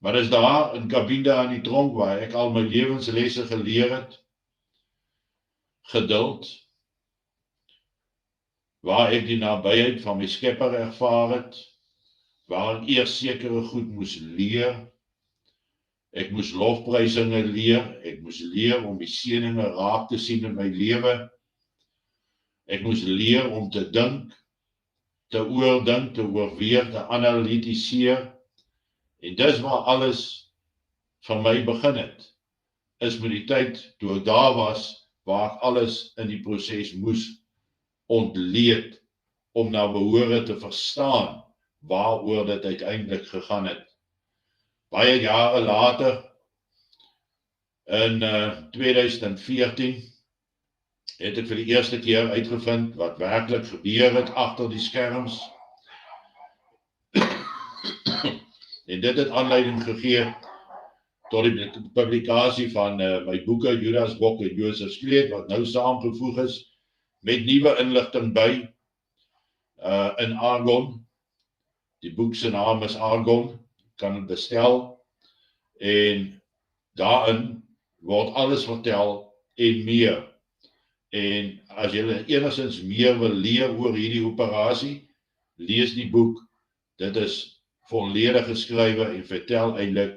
Maar dis daar in Kabinda aan die tronk waar ek al my lewenslesse geleer het, geduld, waar ek die nabyheid van my Skepper ervaar het, waar ek eers sekere goed moes leer. Ek moes lofprysinge leer, ek moes leer om die seëninge raak te sien in my lewe. Ek moes leer om te dink, te oordink, te oorweeg, te analytiseer. En dis waar alles van my begin het, is met die tyd toe ek daar was, waar ek alles in die proses moes ontleed, om na behore te verstaan, waaroor dit uiteindelik gegaan het. Baie jare later, in 2014, het ek vir die eerste keer uitgevind wat werklik gebeur het agter die skerms. En dit het aanleiding gegee tot die publikasie van my boeke Judas Bok en Josef Skleed, wat nou saamgevoeg is met nuwe inligting by in Argon. Die boek se naam is Argon, kan het bestel, en daarin word alles vertel en meer. En as jy enigstens meer wil leer oor hierdie operasie, lees die boek. Dit is volledig geskrywe en vertel eintlik